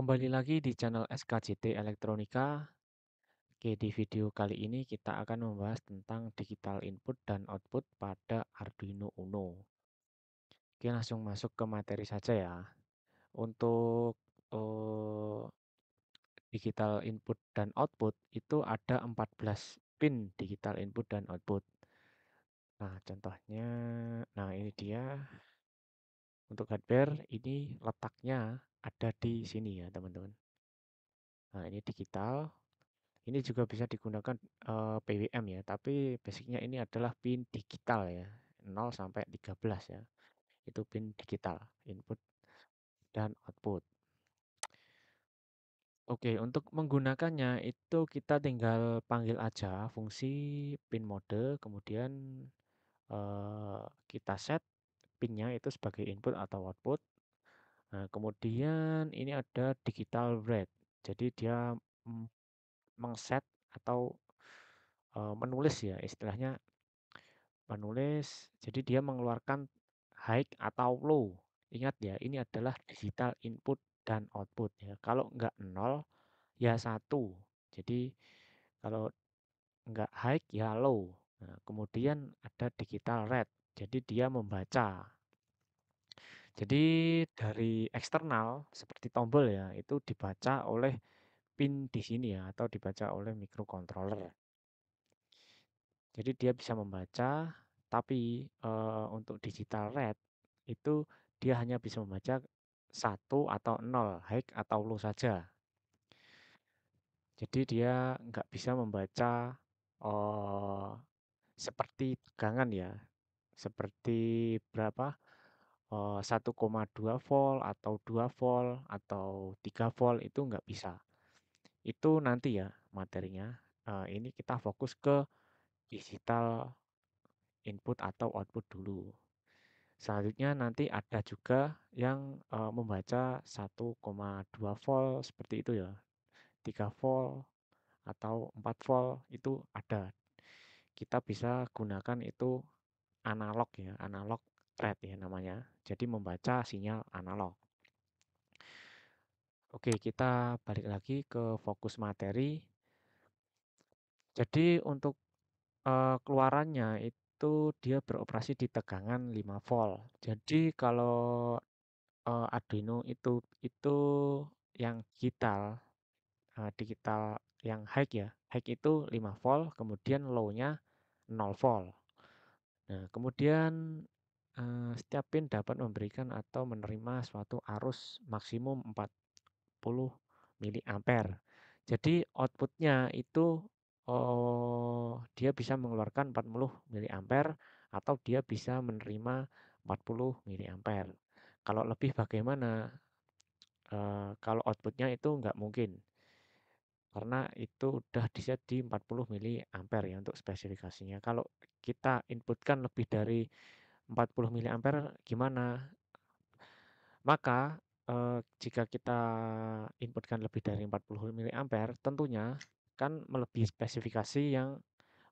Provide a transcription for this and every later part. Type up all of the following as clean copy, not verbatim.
Kembali lagi di channel SKJT Elektronika. Oke, di video kali ini kita akan membahas tentang digital input dan output pada Arduino Uno. Oke, langsung masuk ke materi saja ya. Untuk digital input dan output itu ada 14 pin digital input dan output. Nah, contohnya, nah ini dia untuk hardware ini letaknya ada di sini ya, teman-teman. Nah, ini digital. Ini juga bisa digunakan PWM ya, tapi basicnya ini adalah pin digital ya, 0 sampai 13 ya. Itu pin digital, input dan output. Oke, untuk menggunakannya itu kita tinggal panggil aja fungsi pin mode, kemudian kita set pinnya itu sebagai input atau output. Nah, kemudian ini ada digital read. Jadi dia mm, mengset atau menulis ya, istilahnya menulis, jadi dia mengeluarkan high atau low. Ingat ya, ini adalah digital input dan output ya. Kalau enggak 0, ya 1. Jadi kalau enggak high, ya low. Nah, kemudian ada digital read. Jadi dia membaca. Jadi dari eksternal seperti tombol ya, itu dibaca oleh pin di sini ya, atau dibaca oleh microcontroller. Jadi dia bisa membaca, tapi untuk digital read itu dia hanya bisa membaca satu atau 0, high atau low saja. Jadi dia nggak bisa membaca eh, seperti tegangan ya, seperti berapa 1,2 volt atau 2 volt atau 3 volt itu nggak bisa. Itu nanti ya materinya. Ini kita fokus ke digital input atau output dulu. Selanjutnya nanti ada juga yang membaca 1,2 volt seperti itu ya. 3 volt atau 4 volt itu ada. Kita bisa gunakan itu analog ya, analog read ya namanya. Jadi membaca sinyal analog. Oke, kita balik lagi ke fokus materi. Jadi untuk keluarannya itu dia beroperasi di tegangan 5 volt. Jadi kalau Arduino itu yang digital, digital yang high ya. High itu 5 volt, kemudian low-nya 0 volt. Nah, kemudian setiap pin dapat memberikan atau menerima suatu arus maksimum 40 miliampere. Jadi outputnya itu dia bisa mengeluarkan 40 miliampere atau dia bisa menerima 40 miliampere. Kalau lebih bagaimana? Kalau outputnya itu nggak mungkin, karena itu udah di-set di 40 miliampere ya untuk spesifikasinya. Kalau kita inputkan lebih dari 40 miliampere gimana? Maka jika kita inputkan lebih dari 40 miliampere, tentunya kan melebihi spesifikasi yang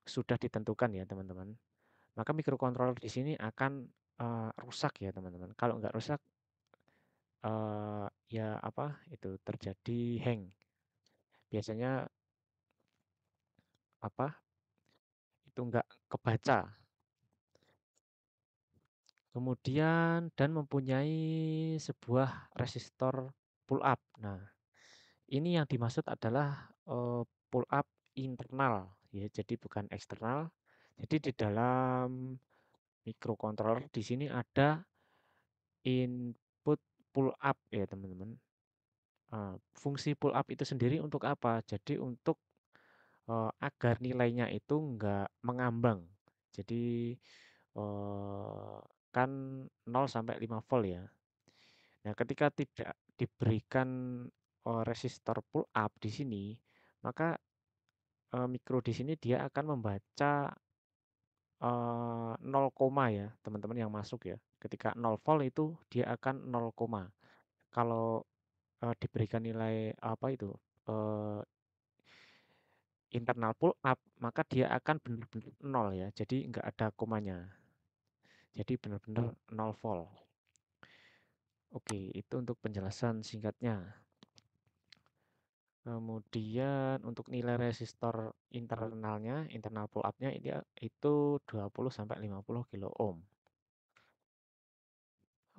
sudah ditentukan ya teman-teman. Maka microcontroller di sini akan rusak ya teman-teman. Kalau nggak rusak, ya apa itu terjadi hang. Biasanya apa itu nggak kebaca. Kemudian dan mempunyai sebuah resistor pull up. Nah, ini yang dimaksud adalah pull up internal ya, jadi bukan eksternal. Jadi di dalam microcontroller di sini ada input pull up ya teman-teman. Fungsi pull up itu sendiri untuk apa? Jadi untuk agar nilainya itu enggak mengambang. Jadi eh, kan 0 sampai 5 volt ya. Nah, ketika tidak diberikan resistor pull up di sini, maka mikro di sini dia akan membaca 0 koma ya, teman-teman yang masuk ya. Ketika 0 volt itu dia akan 0 koma. Kalau diberikan nilai apa itu eh, internal pull up, maka dia akan benar-benar 0 ya. Jadi nggak ada komanya. Jadi benar-benar 0 volt. Oke, itu untuk penjelasan singkatnya. Kemudian untuk nilai resistor internalnya, internal pull up-nya itu 20 sampai 50 kilo ohm.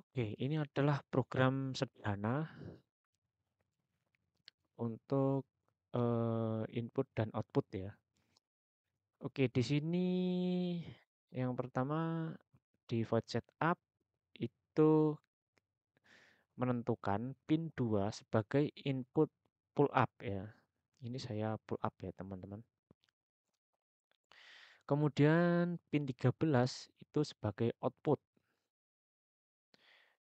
Oke, ini adalah program sederhana untuk input dan output ya. Oke, di sini yang pertama di void setup itu menentukan pin 2 sebagai input pull up ya. Ini saya pull up ya, teman-teman. Kemudian pin 13 itu sebagai output.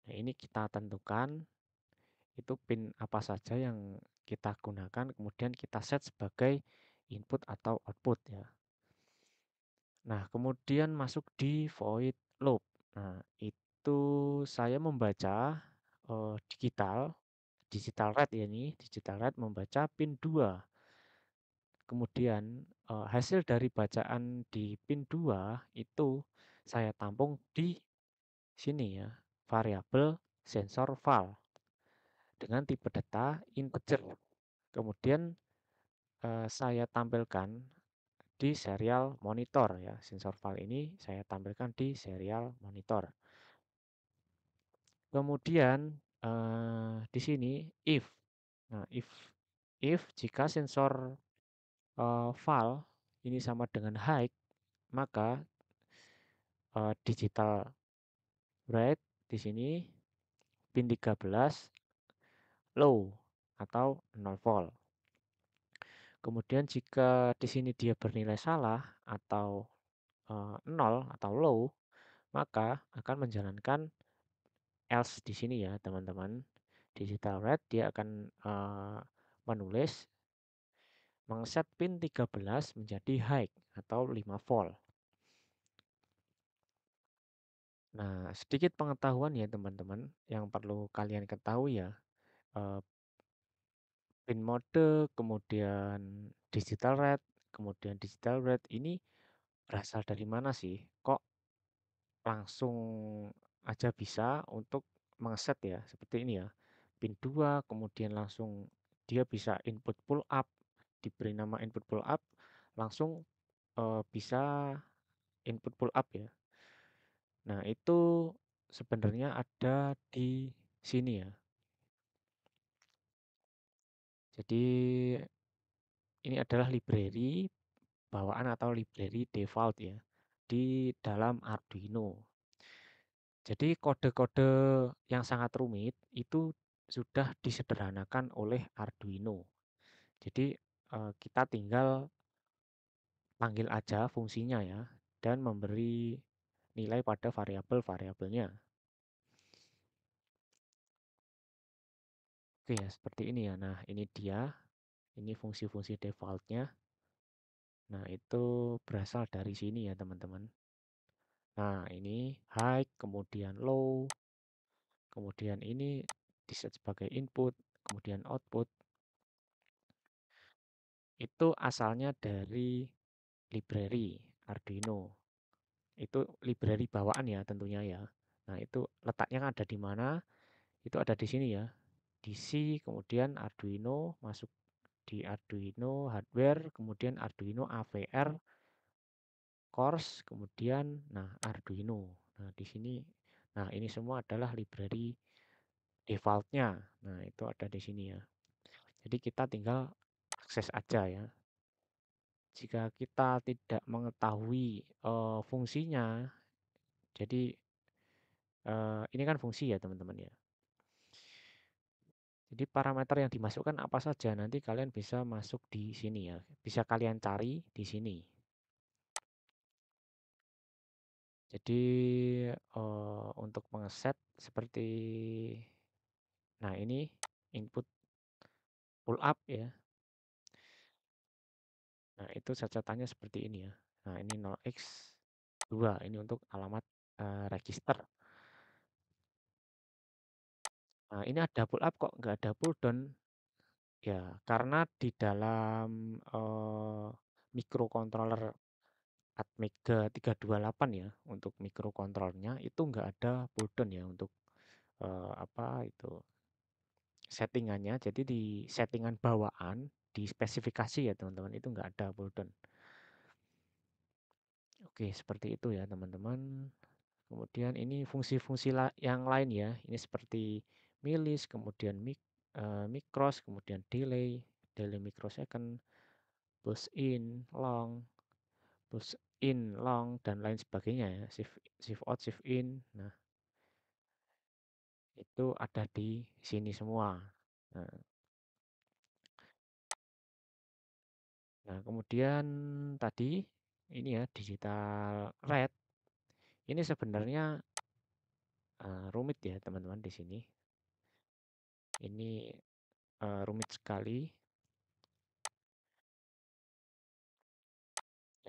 Nah, ini kita tentukan itu pin apa saja yang kita gunakan, kemudian kita set sebagai input atau output ya. Nah, kemudian masuk di void loop. Nah, itu saya membaca digital read ya ini, digital read membaca pin 2. Kemudian hasil dari bacaan di pin 2 itu saya tampung di sini ya, variabel sensor val dengan tipe data integer. Kemudian saya tampilkan di serial monitor ya. Sensor val ini saya tampilkan di serial monitor. Kemudian di sini if. Nah, if jika sensor val ini sama dengan high, maka digital write di sini pin 13 low atau 0 volt. Kemudian jika di sini dia bernilai salah atau 0 atau low, maka akan menjalankan else di sini ya, teman-teman. Digital read dia akan menulis mengset pin 13 menjadi high atau 5 volt. Nah, sedikit pengetahuan ya teman-teman yang perlu kalian ketahui ya. Eh, Pin mode, kemudian digital read ini berasal dari mana sih? Kok langsung aja bisa untuk mengset ya, seperti ini ya. Pin 2, kemudian langsung dia bisa input pull up, diberi nama input pull up, langsung bisa input pull up ya. Nah, itu sebenarnya ada di sini ya. Jadi ini adalah library bawaan atau library default ya di dalam Arduino. Jadi kode-kode yang sangat rumit itu sudah disederhanakan oleh Arduino. Jadi kita tinggal panggil aja fungsinya ya dan memberi nilai pada variabel-variabelnya. Oke ya, seperti ini ya. Nah, ini dia. Ini fungsi-fungsi defaultnya. Nah, itu berasal dari sini ya, teman-teman. Nah, ini high, kemudian low, kemudian ini diset sebagai input, kemudian output. Itu asalnya dari library Arduino. Itu library bawaan ya tentunya ya. Nah, itu letaknya ada di mana? Itu ada di sini ya. Di C, kemudian Arduino, masuk di Arduino hardware, kemudian Arduino AVR, course, kemudian nah Arduino. Nah, di sini nah ini semua adalah library defaultnya. Nah, itu ada di sini ya. Jadi kita tinggal akses aja ya. Jika kita tidak mengetahui fungsinya, jadi ini kan fungsi ya teman-teman ya. Jadi parameter yang dimasukkan apa saja nanti kalian bisa masuk di sini ya. Bisa kalian cari di sini. Jadi untuk mengeset seperti nah ini input pull up ya. Nah, itu catatannya seperti ini ya. Nah, ini 0x2 ini untuk alamat register. Nah, ini ada pull up kok nggak ada pull down. Ya, karena di dalam microcontroller Atmega 328 ya, untuk microcontrollernya itu nggak ada pull down ya untuk apa itu settingannya. Jadi di settingan bawaan, di spesifikasi ya teman-teman, itu nggak ada pull down. Oke, seperti itu ya teman-teman. Kemudian ini fungsi-fungsi yang lain ya. Ini seperti milis, kemudian micros, kemudian delay microsecond, push in, long, push in, long, dan lain sebagainya ya. Shift out, shift in. Nah, itu ada di sini semua. Nah, kemudian tadi ini ya digital red. Ini sebenarnya rumit ya teman-teman di sini. Ini rumit sekali.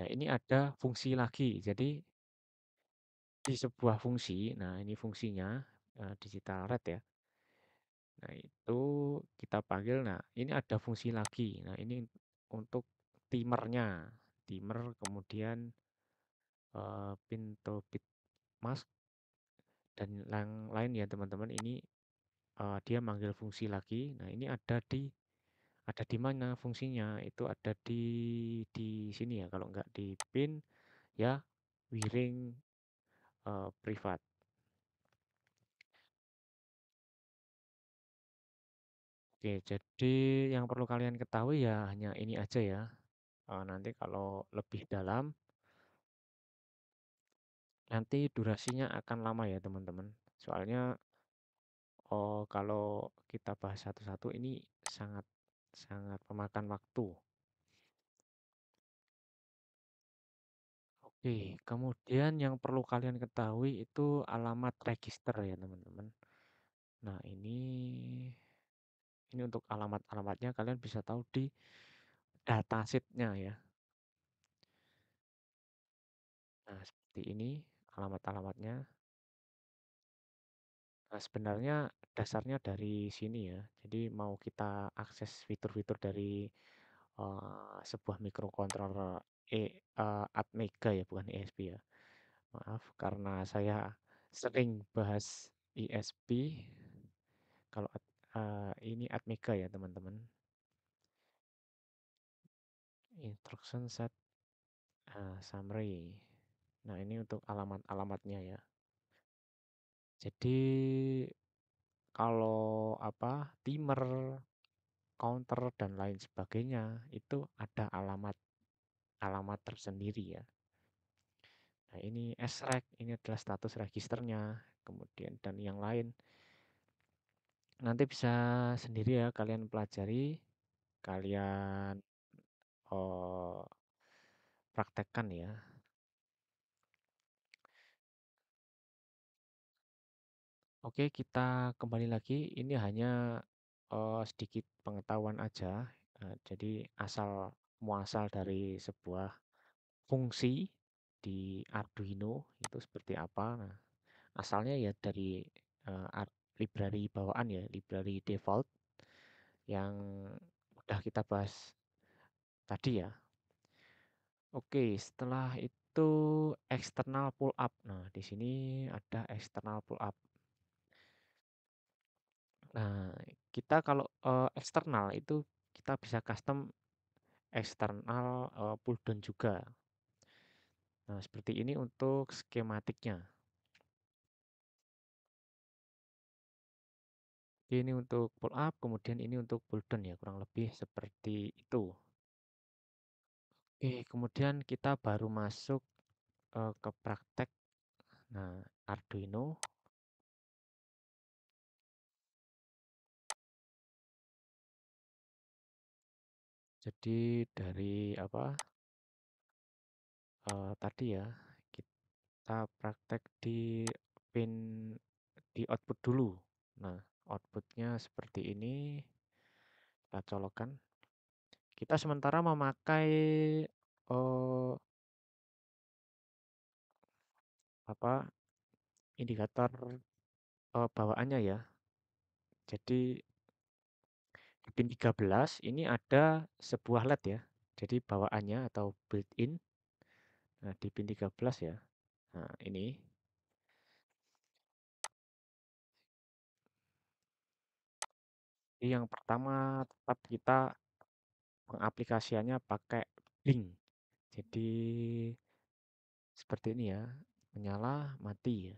Ya, ini ada fungsi lagi. Jadi di sebuah fungsi, nah ini fungsinya digital red ya. Nah, itu kita panggil. Nah, ini ada fungsi lagi. Nah, ini untuk timernya. Timer kemudian pintu bit mask dan yang lain ya teman-teman. Ini dia manggil fungsi lagi. Nah, ini ada di mana fungsinya? Itu ada di sini ya. Kalau nggak di pin ya wiring privat. Oke, jadi yang perlu kalian ketahui ya hanya ini aja ya. Nanti kalau lebih dalam, nanti durasinya akan lama ya teman-teman. Soalnya kalau kita bahas satu-satu ini sangat sangat memakan waktu. Oke, kemudian yang perlu kalian ketahui itu alamat register ya teman-teman. Nah, ini untuk alamat-alamatnya kalian bisa tahu di datasheetnya ya. Nah, seperti ini alamat-alamatnya. Nah, sebenarnya dasarnya dari sini ya. Jadi mau kita akses fitur-fitur dari sebuah microcontroller Atmega ya, bukan ESP ya. Maaf karena saya sering bahas ESP. Kalau ini Atmega ya teman-teman. Instruction set summary. Nah, ini untuk alamat-alamatnya ya. Jadi kalau timer, counter dan lain sebagainya itu ada alamat tersendiri ya. Nah, ini SREG, ini adalah status registernya, kemudian dan yang lain. Nanti bisa sendiri ya kalian pelajari, kalian oh, praktekkan ya. Oke, kita kembali lagi. Ini hanya sedikit pengetahuan aja. Jadi asal muasal dari sebuah fungsi di Arduino itu seperti apa. Nah, asalnya ya dari library bawaan ya, library default yang udah kita bahas tadi ya. Oke, setelah itu external pull up. Nah, di sini ada external pull up. Nah, kita kalau eksternal itu kita bisa custom eksternal pull down juga. Nah, seperti ini untuk skematiknya. Ini untuk pull up, kemudian ini untuk pull down ya, kurang lebih seperti itu. Oke, kemudian kita baru masuk ke praktek. Nah, Arduino. Jadi dari tadi ya, kita praktek di pin di output dulu. Nah, outputnya seperti ini. Kita colokkan. Kita sementara memakai eh, apa indikator bawaannya ya. Jadi di pin 13 ini ada sebuah LED ya. Jadi bawaannya atau built-in. Nah, di pin 13 ya. Nah, ini. yang pertama tetap kita pengaplikasiannya pakai Bing. Jadi seperti ini ya, menyala, mati ya.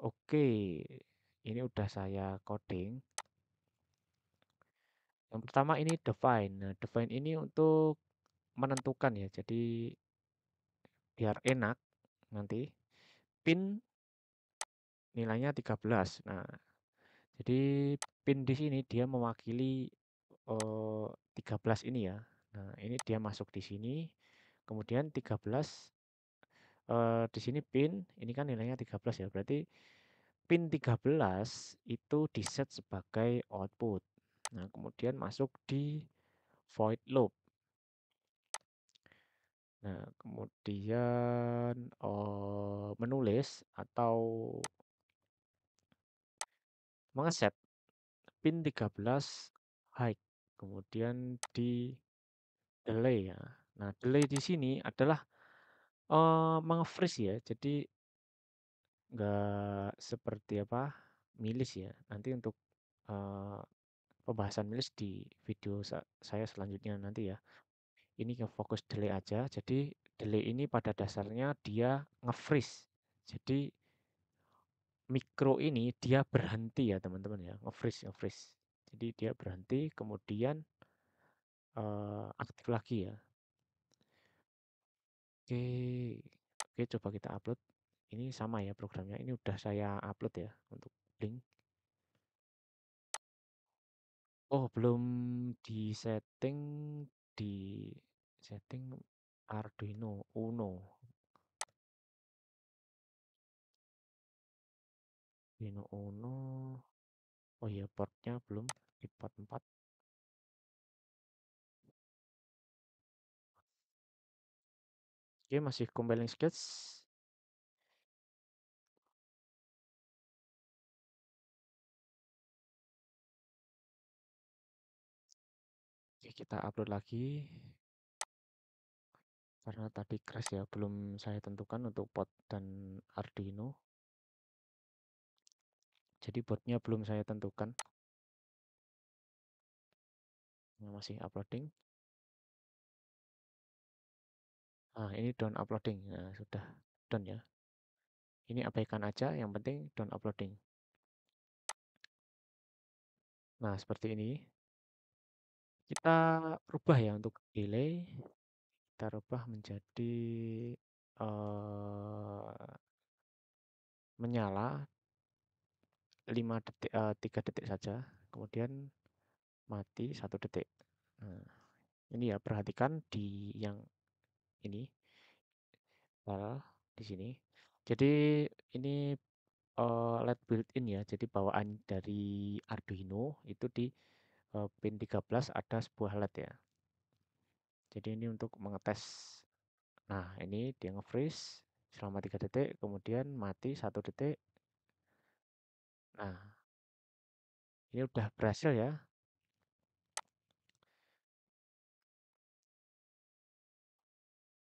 Oke, ini udah saya coding. Yang pertama ini define. Nah, define ini untuk menentukan ya. Jadi biar enak nanti pin nilainya 13. Nah, jadi pin di sini dia mewakili 13 ini ya. Nah, ini dia masuk di sini. Kemudian 13 di sini pin ini kan nilainya 13 ya. Berarti pin 13 itu diset sebagai output. Nah, kemudian masuk di void loop. Nah, kemudian menulis atau mengeset pin 13 high. Kemudian di delay ya. Nah, delay di sini adalah menge-freeze ya. Jadi nggak seperti apa milis ya. Nanti untuk eh, pembahasan milis di video saya selanjutnya nanti ya. Ini ke fokus delay aja. Jadi delay ini pada dasarnya dia nge-freeze. Jadi mikro ini dia berhenti ya teman-teman ya, nge-freeze, nge-freeze. Jadi dia berhenti, kemudian aktif lagi ya. Oke, oke coba kita upload. Ini sama ya programnya. Ini udah saya upload ya untuk link. Oh, belum di setting di setting Arduino Uno. Arduino Uno. Oh iya, portnya belum di port 4. Oke, masih compiling sketch. Oke, kita upload lagi. Karena tadi crash ya, belum saya tentukan untuk pot dan Arduino. Jadi botnya belum saya tentukan. Masih uploading. Nah, ini done uploading. Nah, sudah done ya. Ini abaikan aja, yang penting done uploading. Nah, seperti ini. Kita rubah ya untuk delay. Kita rubah menjadi menyala 5 detik, 3 detik saja. Kemudian mati 1 detik. Nah, ini ya perhatikan di yang ini di sini. Jadi ini LED built-in ya. Jadi bawaan dari Arduino itu di pin 13 ada sebuah LED ya. Jadi ini untuk mengetes. Nah, ini dia nge-freeze selama 3 detik, kemudian mati 1 detik. Nah, ini udah berhasil ya.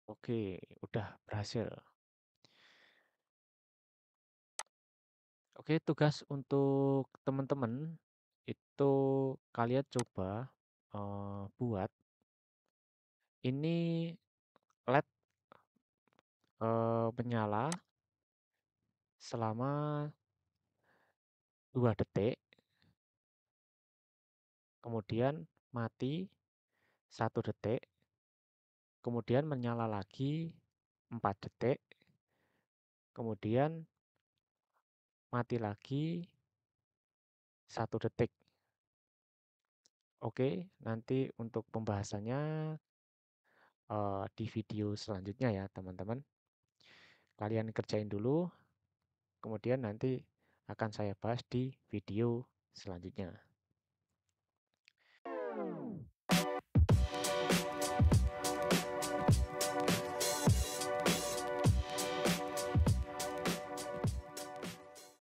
Oke, udah berhasil. Oke, tugas untuk teman-teman itu kalian coba buat ini LED menyala selama 2 detik, kemudian mati 1 detik, kemudian menyala lagi 4 detik, kemudian mati lagi 1 detik. Oke, nanti untuk pembahasannya di video selanjutnya ya teman-teman. Kalian kerjain dulu, kemudian nanti akan saya bahas di video selanjutnya.